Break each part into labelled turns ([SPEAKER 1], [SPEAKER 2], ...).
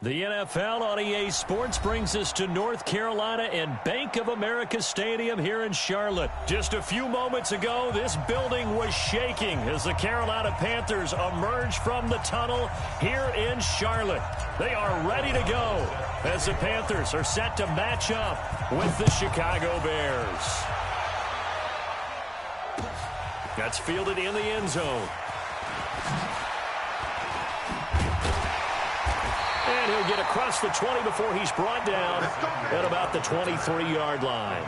[SPEAKER 1] The NFL on EA Sports brings us to North Carolina and Bank of America Stadium here in Charlotte. Just a few moments ago, this building was shaking as the Carolina Panthers emerged from the tunnel here in Charlotte. They are ready to go as the Panthers are set to match up with the Chicago Bears. That's fielded in the end zone. And he'll get across the 20 before he's brought down at about the 23-yard line.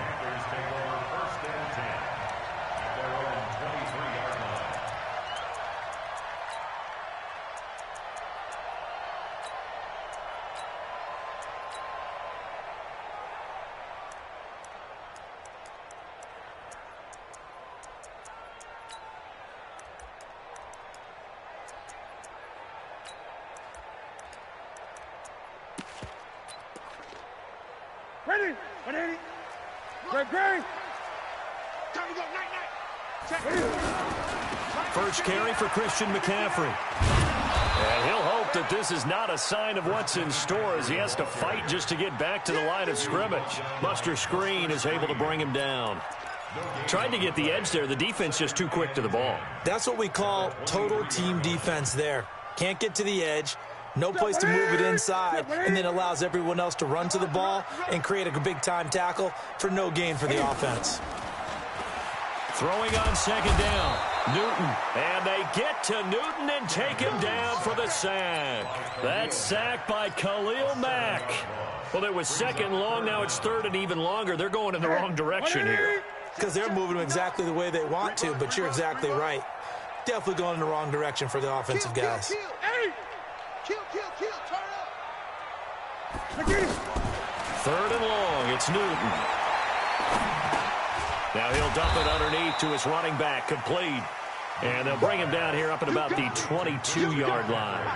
[SPEAKER 2] Ready? Ready? Ready? Time to go. Night, night. Check.
[SPEAKER 1] First carry for Christian McCaffrey. And he'll hope that this is not a sign of what's in store as he has to fight just to get back to the line of scrimmage. Buster Screen is able to bring him down. Tried to get the edge there. The defense just too quick to the ball.
[SPEAKER 3] That's what we call total team defense there. Can't get to the edge. No place to move it inside, and then allows everyone else to run to the ball and create a big-time tackle for no gain for the offense.
[SPEAKER 1] Throwing on second down, Newton. And they get to Newton and take him down for the sack. That sack by Khalil Mack. Well, it was second long. Now it's third and even longer. They're going in the wrong direction here.
[SPEAKER 3] Because they're moving exactly the way they want to, but you're exactly right. Definitely going in the wrong direction for the offensive guys.
[SPEAKER 2] Kill, turn up.
[SPEAKER 1] Third and long, it's Newton. Now he'll dump it underneath to his running back, complete. And they'll bring him down here up at about the 22-yard line.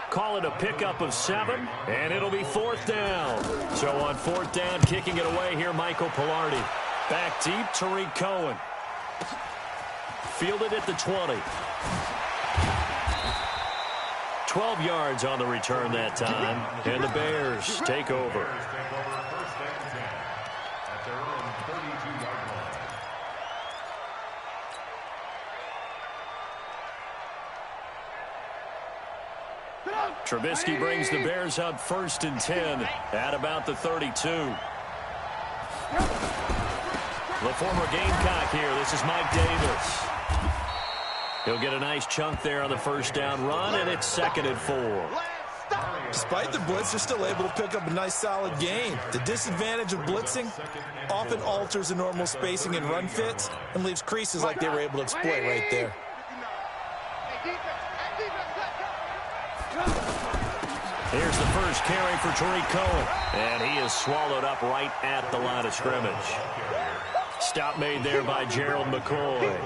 [SPEAKER 1] Call it a pickup of 7, and it'll be fourth down. So on fourth down, kicking it away here, Michael Pilardi. Back deep, Tariq Cohen. Fielded at the 20. 12 yards on the return that time, and the Bears take over. Trubisky brings the Bears up 1st and 10 at about the 32. The former Gamecock here. This is Mike Davis. He'll get a nice chunk there on the first down run, and it's 2nd and 4.
[SPEAKER 3] Despite the blitz, they're still able to pick up a nice solid gain. The disadvantage of blitzing often alters the normal spacing and run fits and leaves creases like they were able to exploit right there.
[SPEAKER 1] Here's the first carry for Tariq Cohen, and he is swallowed up right at the line of scrimmage. Stop made there by Gerald McCoy.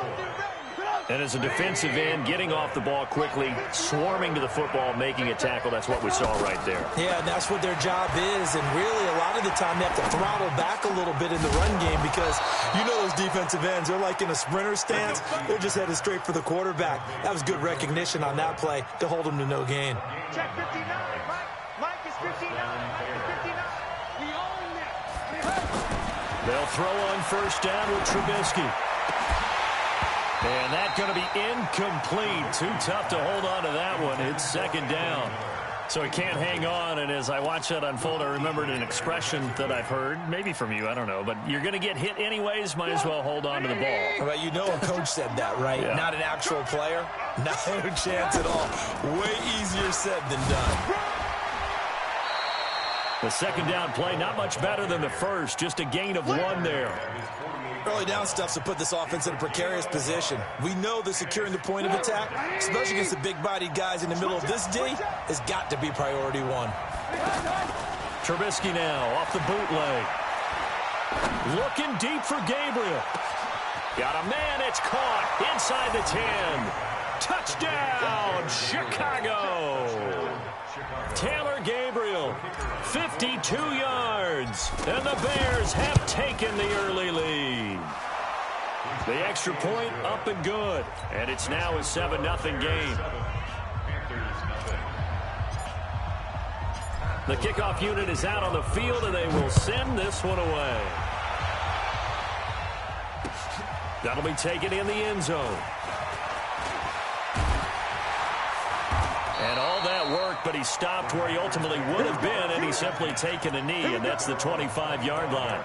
[SPEAKER 1] And as a defensive end, getting off the ball quickly, swarming to the football, making a tackle. That's what we saw right there.
[SPEAKER 3] Yeah, and that's what their job is. And really, a lot of the time, they have to throttle back a little bit in the run game because you know those defensive ends, they're like in a sprinter stance. They're just headed straight for the quarterback. That was good recognition on that play to hold them to no gain.
[SPEAKER 2] Check 59. Mike is 59. Mike is 59. We own that.
[SPEAKER 1] They'll throw on first down with Trubisky. And that's going to be incomplete. Too tough to hold on to that one. It's 2nd down. So he can't hang on. And as I watch that unfold, I remembered an expression that I've heard, maybe from you, I don't know. But you're going to get hit anyways, might as well hold on to the ball.
[SPEAKER 3] Well, you know a coach said that, right?
[SPEAKER 1] Yeah.
[SPEAKER 3] Not an actual player. No chance at all. Way easier said than done.
[SPEAKER 1] The 2nd down play, not much better than the first. Just a gain of 1 there.
[SPEAKER 3] Early down stuff's to put this offense in a precarious position. We know that securing the point of attack, especially against the big-bodied guys in the middle of this D, has got to be priority 1.
[SPEAKER 1] Trubisky now off the bootleg. Looking deep for Gabriel. Got a man, it's caught inside the 10. Touchdown, Chicago. Taylor Gabriel, 52 yards, and the Bears have taken the early lead. The extra point up and good, and it's now a 7-0 game. The kickoff unit is out on the field, and they will send this one away. That'll be taken in the end zone. And all that work, but he stopped where he ultimately would have been, and he's simply taken a knee, and that's the 25-yard line.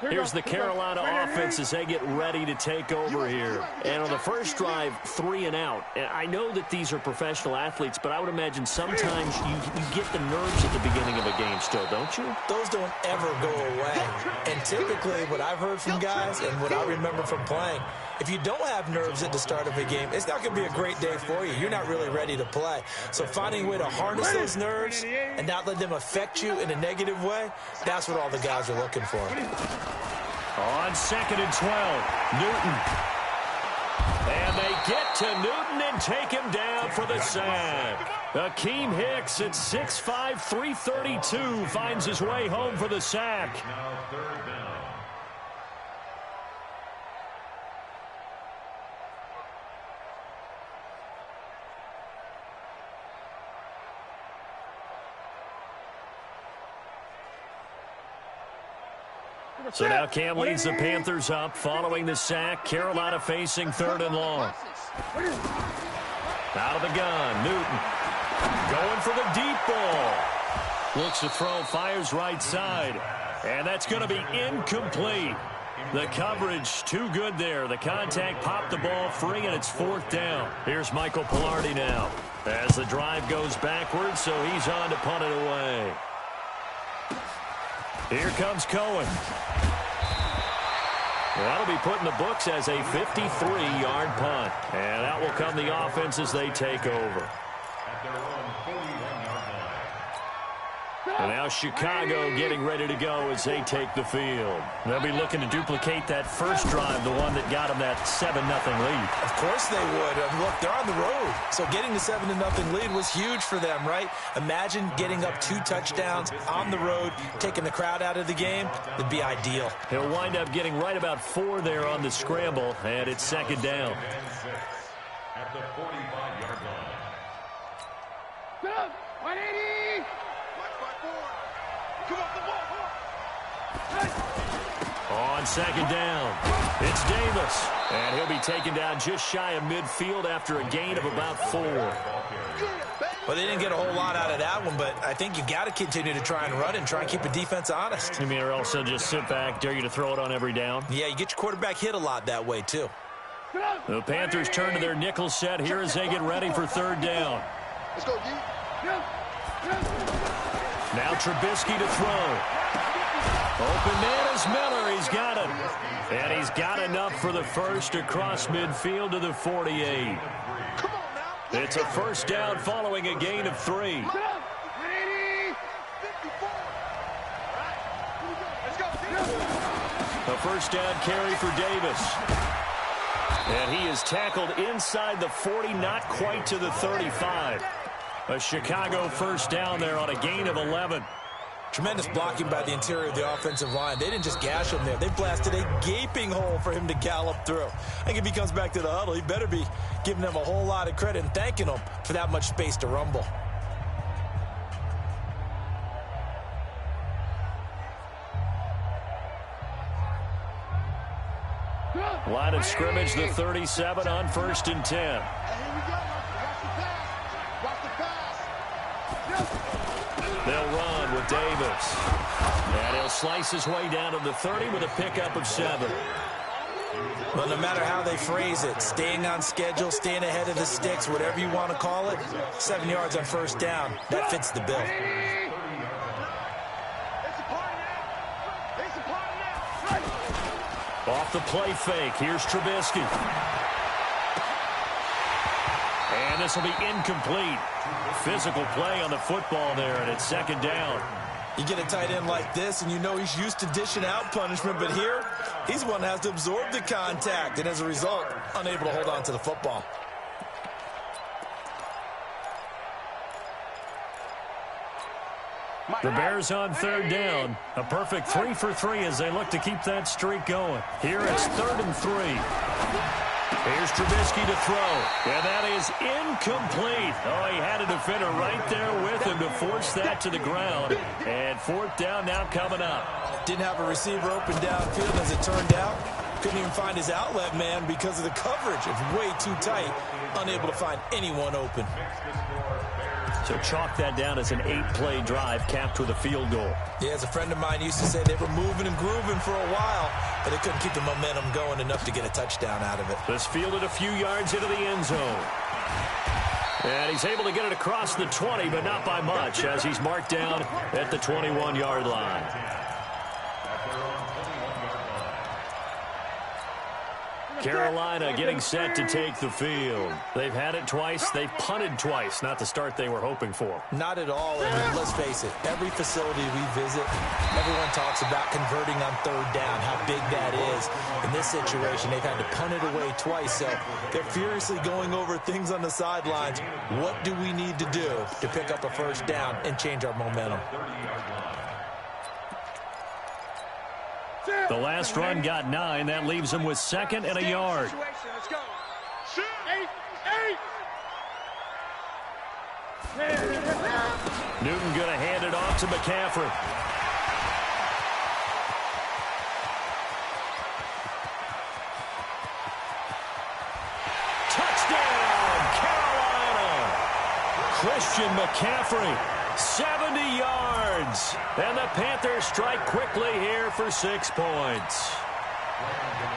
[SPEAKER 1] Here's the Carolina offense as they get ready to take over here. And on the first drive, 3 and out. And I know that these are professional athletes, but I would imagine sometimes you get the nerves at the beginning of a game still, don't you?
[SPEAKER 3] Those don't ever go away. And typically what I've heard from guys and what I remember from playing, if you don't have nerves at the start of a game, it's not going to be a great day for you. You're not really ready to play. So finding a way to harness those nerves and not let them affect you in a negative way, that's what all the guys are looking for.
[SPEAKER 1] On 2nd and 12, Newton. And they get to Newton and take him down for the sack. Akeem Hicks at 6'5", 332 finds his way home for the sack. So now Cam leads the Panthers up following the sack. Carolina facing 3rd and long. Out of the gun, Newton. Going for the deep ball. Looks to throw, fires right side. And that's going to be incomplete. The coverage too good there. The contact popped the ball free, and it's 4th down. Here's Michael Pilardi now as the drive goes backwards, so he's on to punt it away. Here comes Cohen. Well, that'll be put in the books as a 53-yard punt. And out will come the offense as they take over. And now Chicago getting ready to go as they take the field. They'll be looking to duplicate that first drive, the one that got them that 7-0 lead.
[SPEAKER 3] Of course they would. Look, they're on the road. So getting the 7-0 lead was huge for them, right? Imagine getting up 2 touchdowns on the road, taking the crowd out of the game. It'd be ideal.
[SPEAKER 1] He'll wind up getting right about 4 there on the scramble, and it's 2nd down.
[SPEAKER 2] At the 45-yard line. 180!
[SPEAKER 1] On 2nd down, it's Davis. And he'll be taken down just shy of midfield after a gain of about 4.
[SPEAKER 3] Well, they didn't get a whole lot out of that one, but I think you got to continue to try and run and try and keep the defense honest.
[SPEAKER 1] You mean, or also just sit back, dare you to throw it on every down?
[SPEAKER 3] Yeah, you get your quarterback hit a lot that way, too.
[SPEAKER 1] The Panthers turn to their nickel set here as they get ready for 3rd down.
[SPEAKER 2] Let's go, G.
[SPEAKER 1] Now Trubisky to throw. Open man is Miller. He's got it. And he's got enough for the first across midfield to the 48. It's a 1st down following a gain of 3. A 1st down carry for Davis. And he is tackled inside the 40, not quite to the 35. A Chicago 1st down there on a gain of 11.
[SPEAKER 3] Tremendous blocking by the interior of the offensive line. They didn't just gash him there. They blasted a gaping hole for him to gallop through. I think if he comes back to the huddle, he better be giving them a whole lot of credit and thanking them for that much space to rumble.
[SPEAKER 1] Line of scrimmage, the 37 on 1st and 10. They'll run with Davis. And he'll slice his way down to the 30 with a pickup of 7.
[SPEAKER 3] Well, no matter how they phrase it, staying on schedule, staying ahead of the sticks, whatever you want to call it, 7 yards on 1st down, that fits the bill.
[SPEAKER 1] Off the play fake, here's Trubisky. And this will be incomplete. Physical play on the football there, and it's 2nd down.
[SPEAKER 3] You get a tight end like this, and you know he's used to dishing out punishment, but here, he's the one that has to absorb the contact, and as a result, unable to hold on to the football.
[SPEAKER 1] The Bears on 3rd down. A perfect 3 for 3 as they look to keep that streak going. Here it's 3rd and 3. Here's Trubisky to throw. And that is incomplete. Oh, he had a defender right there with him to force that to the ground. And fourth down now coming up.
[SPEAKER 3] Didn't have a receiver open downfield as it turned out. Couldn't even find his outlet man because of the coverage. It's way too tight. Unable to find anyone open.
[SPEAKER 1] So chalk that down as an 8-play drive capped with a field goal.
[SPEAKER 3] Yeah, as a friend of mine used to say, they were moving and grooving for a while, but they couldn't keep the momentum going enough to get a touchdown out of it.
[SPEAKER 1] This fielded a few yards into the end zone. And he's able to get it across the 20, but not by much, as he's marked down at the 21-yard line. Carolina getting set to take the field. They've had it twice. They've punted twice. Not the start they were hoping for.
[SPEAKER 3] Not at all. And let's face it, every facility we visit, everyone talks about converting on third down, how big that is. In this situation, they've had to punt it away twice, so they're furiously going over things on the sidelines. What do we need to do to pick up a first down and change our momentum?
[SPEAKER 1] The last run got 9. That leaves him with 2nd and a yard.
[SPEAKER 2] Let's go.
[SPEAKER 1] Newton going to hand it off to McCaffrey. Touchdown, Carolina! Christian McCaffrey. 70 yards. And the Panthers strike quickly here for 6 points.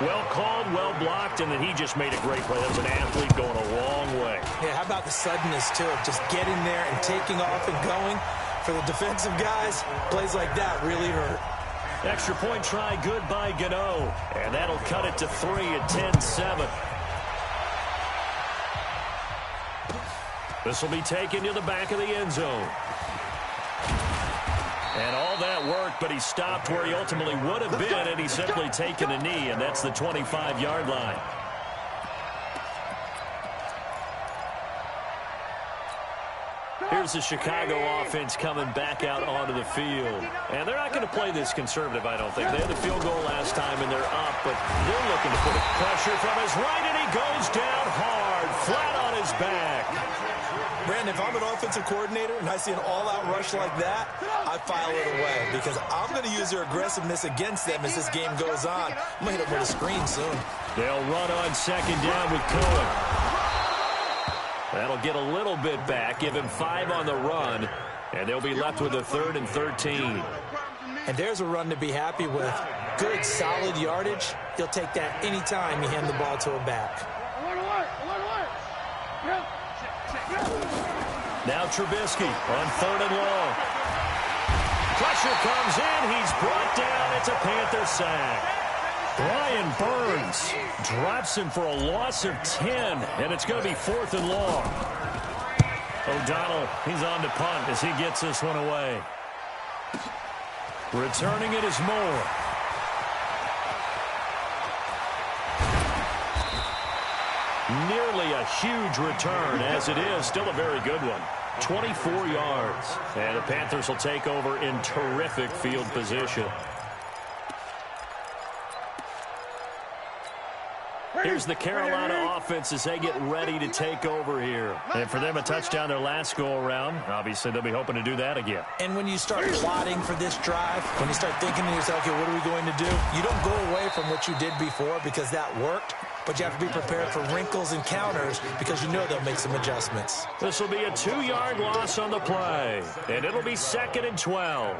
[SPEAKER 1] Well called, well blocked, and then he just made a great play. That was an athlete going a long way.
[SPEAKER 3] Yeah, how about the suddenness, too, of just getting there and taking off and going? For the defensive guys, plays like that really hurt.
[SPEAKER 1] Extra point try, good by Gano. And that'll cut it to 3 at 10-7. This will be taken to the back of the end zone. And all that worked, but he stopped where he ultimately would have been, and he's simply taken a knee, and that's the 25-yard line. Here's the Chicago offense coming back out onto the field. And they're not going to play this conservative, I don't think. They had the field goal last time, and they're up, but they're looking to put pressure from his right, and he goes down hard, flat on his back.
[SPEAKER 3] Brandon, if I'm an offensive coordinator and I see an all-out rush like that, I file it away because I'm going to use their aggressiveness against them as this game goes on. I'm going to hit them with a screen soon.
[SPEAKER 1] They'll run on 2nd down with Cohen. That'll get a little bit back, give him 5 on the run, and they'll be left with a 3rd and 13.
[SPEAKER 3] And there's a run to be happy with. Good, solid yardage. He'll take that anytime you hand the ball to a back.
[SPEAKER 1] Now Trubisky on 3rd and long. Pressure comes in. He's brought down. It's a Panther sack. Brian Burns drops him for a loss of 10, and it's going to be 4th and long. O'Donnell, he's on to punt as he gets this one away. Returning it is Moore. Nearly a huge return, as it is still a very good one. 24 yards. And the Panthers will take over in terrific field position. Here's the Carolina offense as they get ready to take over here. And for them, a touchdown their last go-around. Obviously, they'll be hoping to do that again.
[SPEAKER 3] And when you start plotting for this drive, when you start thinking to yourself, okay, what are we going to do? You don't go away from what you did before because that worked, but you have to be prepared for wrinkles and counters because you know they'll make some adjustments.
[SPEAKER 1] This will be a 2-yard loss on the play, and it'll be 2nd and 12.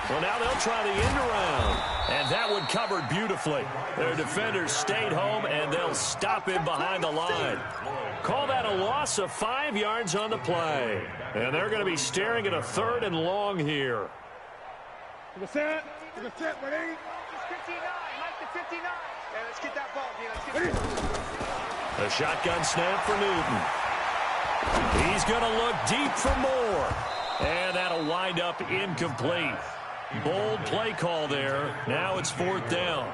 [SPEAKER 1] Well, now they'll try the end around, and that one covered beautifully. Their defenders stayed home, and they'll stop him behind the line. Call that a loss of 5 yards on the play, and they're going to be staring at a 3rd and long here.
[SPEAKER 2] The set, ready? 59, Mike the 59. Yeah, let's get that ball, D. Let's get it.
[SPEAKER 1] A shotgun snap for Newton. He's going to look deep for Moore. And that'll wind up incomplete. Bold play call there. Now it's 4th down.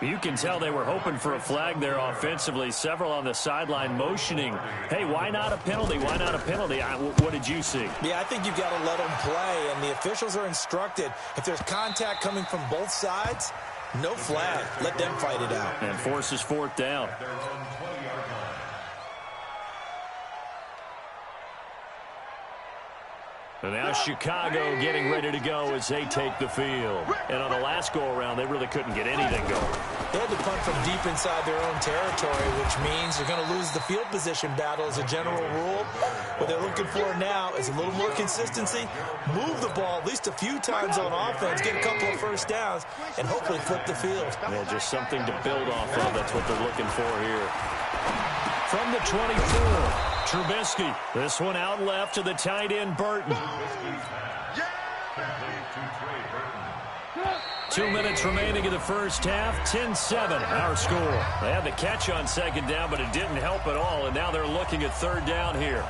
[SPEAKER 1] You can tell they were hoping for a flag there offensively. Several on the sideline motioning, hey, why not a penalty? Why not a penalty? What did you see?
[SPEAKER 3] Yeah, I think you've got to let them play, and the officials are instructed. If there's contact coming from both sides, no flag. Let them fight it out.
[SPEAKER 1] And forces fourth down. And now Chicago getting ready to go as they take the field. And on the last go-around, they really couldn't get anything going.
[SPEAKER 3] They had to punt from deep inside their own territory, which means they're going to lose the field position battle as a general rule. What they're looking for now is a little more consistency, move the ball at least a few times on offense, get a couple of first downs, and hopefully flip the field.
[SPEAKER 1] Yeah, just something to build off of. That's what they're looking for here. From the 24, Trubisky. This one out left to the tight end, Burton. 2 minutes remaining in the first half. 10-7, our score. They had the catch on second down, but it didn't help at all, and now they're looking at third down here.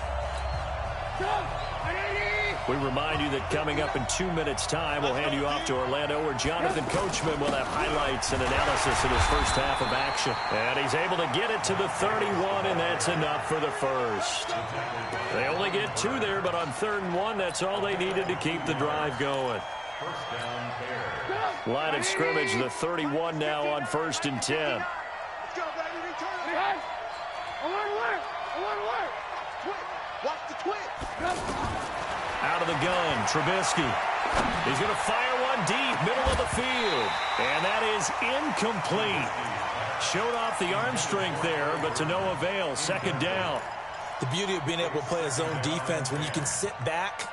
[SPEAKER 1] We remind you that coming up in 2 minutes' time, we'll hand you off to Orlando, where Jonathan Coachman will have highlights and analysis of his first half of action. And he's able to get it to the 31, and that's enough for the first. They only get 2 there, but on 3rd and 1, that's all they needed to keep the drive going. Line of scrimmage, the 31 now on 1st and 10.
[SPEAKER 2] Watch the twitch.
[SPEAKER 1] Out of the gun, Trubisky. He's going to fire one deep, middle of the field. And that is incomplete. Showed off the arm strength there, but to no avail. Second down.
[SPEAKER 3] The beauty of being able to play a zone defense, when you can sit back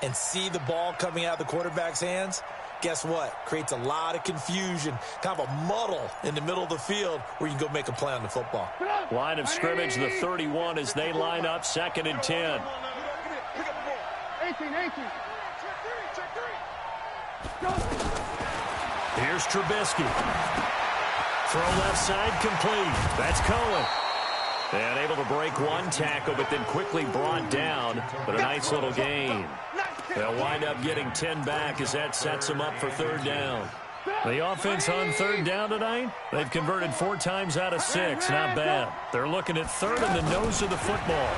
[SPEAKER 3] and see the ball coming out of the quarterback's hands, guess what? Creates a lot of confusion, kind of a muddle in the middle of the field where you can go make a play on the football.
[SPEAKER 1] Line of scrimmage, the 31 as they line up, 2nd and 10.
[SPEAKER 2] 18.
[SPEAKER 1] Here's Trubisky. Throw left side complete. That's Cohen. And able to break one tackle, but then quickly brought down. But a nice little gain. They'll wind up getting 10 back as that sets them up for 3rd down. The offense on 3rd down tonight, they've converted 4 times out of 6. Not bad. They're looking at 3rd in the nose of the football.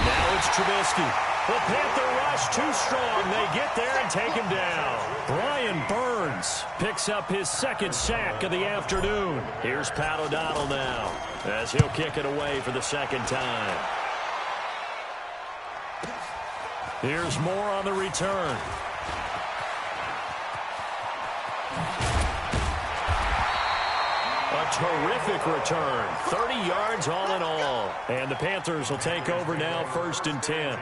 [SPEAKER 1] Now it's Trubisky. The Panther rush too strong. They get there and take him down. Brian Burns picks up his 2nd sack of the afternoon. Here's Pat O'Donnell now as he'll kick it away for the 2nd time. Here's more on the return. A terrific return. 30 yards all in all. And the Panthers will take over now, 1st and 10.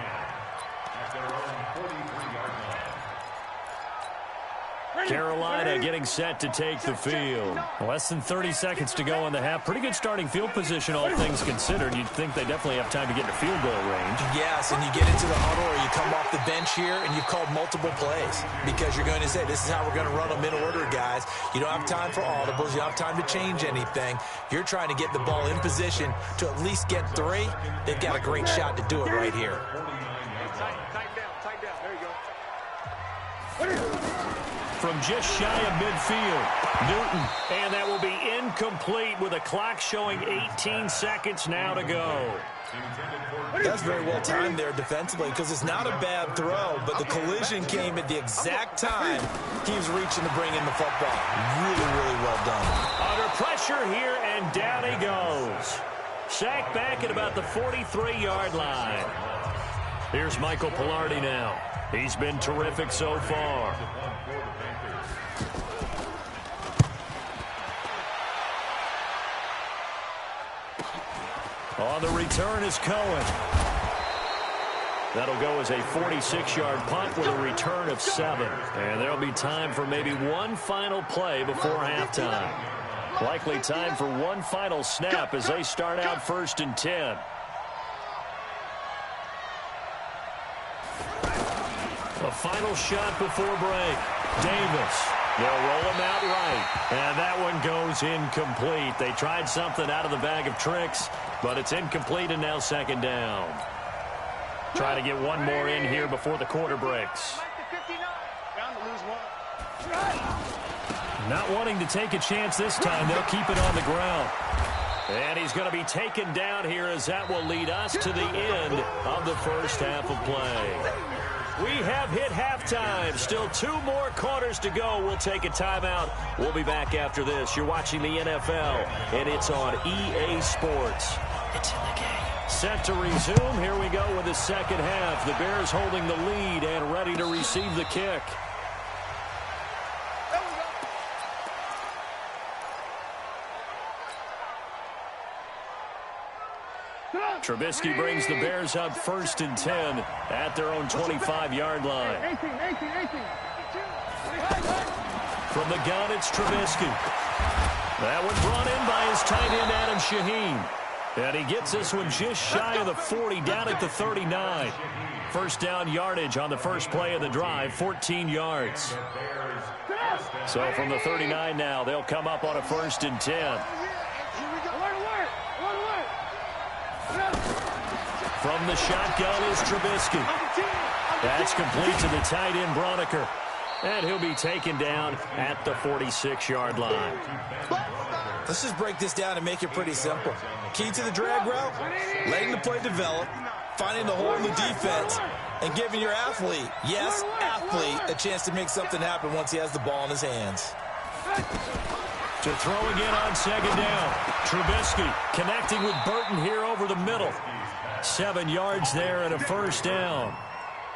[SPEAKER 1] Carolina getting set to take the field. Less than 30 seconds to go in the half. Pretty good starting field position, all things considered. You'd think they definitely have time to get to field goal range.
[SPEAKER 3] Yes, and you get into the huddle or you come off the bench here and you've called multiple plays because you're going to say, this is how we're going to run them in order, guys. You don't have time for audibles. You don't have time to change anything. You're trying to get the ball in position to at least get 3. They've got a great shot to do it right here.
[SPEAKER 2] Tight down. There you go.
[SPEAKER 1] From just shy of midfield, Newton. And that will be incomplete with a clock showing 18 seconds now to go.
[SPEAKER 3] That's very well timed there defensively because it's not a bad throw, but the collision came at the exact time he was reaching to bring in the football. Really, really well done.
[SPEAKER 1] Under pressure here, and down he goes. Sacked back at about the 43-yard line. Here's Michael Pilardi now. He's been terrific so far. On the return is Cohen. That'll go as a 46-yard punt with a return of 7. And there'll be time for maybe one final play before halftime. Likely time for one final snap as they start out 1st and 10. A final shot before break. Davis. They'll roll him out right. And that one goes incomplete. They tried something out of the bag of tricks, but it's incomplete and now 2nd down. Trying to get one more in here before the quarter breaks. Not wanting to take a chance this time, they'll keep it on the ground. And he's going to be taken down here as that will lead us to the end of the first half of play. We have hit halftime. Still 2 more quarters to go. We'll take a timeout. We'll be back after this. You're watching the NFL, and it's on EA Sports. It's in the game. Set to resume. Here we go with the second half. The Bears holding the lead and ready to receive the kick. Trubisky brings the Bears up 1st and 10 at their own 25-yard line.
[SPEAKER 2] 18.
[SPEAKER 1] From the gun, it's Trubisky. That one brought in by his tight end, Adam Shaheen. And he gets this one just shy of the 40, down at the 39. First down yardage on the first play of the drive, 14 yards. So from the 39 now, they'll come up on a 1st and 10. From the shotgun is Trubisky. That's complete to the tight end, Broniker. And he'll be taken down at the 46-yard line.
[SPEAKER 3] Let's just break this down and make it pretty simple. Key to the drag route, letting the play develop, finding the hole in the defense, and giving your athlete, yes, athlete, a chance to make something happen once he has the ball in his hands.
[SPEAKER 1] To throw again on second down. Trubisky connecting with Burton here over the middle. 7 yards there and a first down.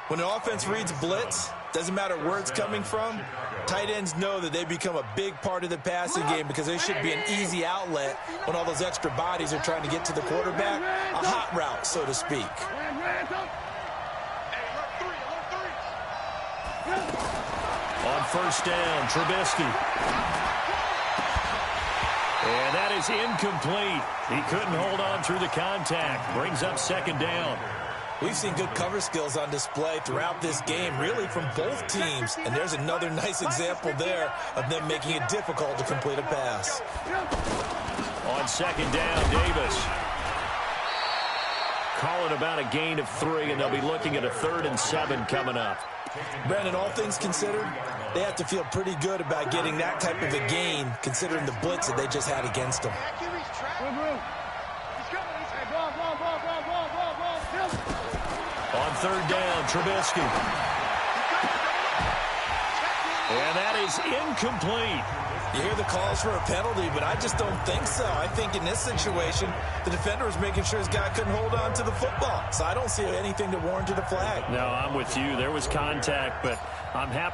[SPEAKER 3] When an offense reads blitz, doesn't matter where it's coming from, tight ends know that they become a big part of the passing game because they should be an easy outlet when all those extra bodies are trying to get to the quarterback. A hot route, so to speak.
[SPEAKER 1] On first down, Trubisky. And that is incomplete. He couldn't hold on through the contact. Brings up second down.
[SPEAKER 3] We've seen good cover skills on display throughout this game, really from both teams. And there's another nice example there of them making it difficult to complete a pass.
[SPEAKER 1] On second down, Davis. Call it about a gain of 3, and they'll be looking at a 3rd and 7 coming up.
[SPEAKER 3] Brandon, all things considered, they have to feel pretty good about getting that type of a gain, considering the blitz that they just had against them.
[SPEAKER 1] On third down, Trubisky. And that is incomplete.
[SPEAKER 3] You hear the calls for a penalty, but I just don't think so. I think in this situation, the defender was making sure his guy couldn't hold on to the football. So I don't see anything to warrant a flag.
[SPEAKER 1] No, I'm with you. There was contact, but I'm happy.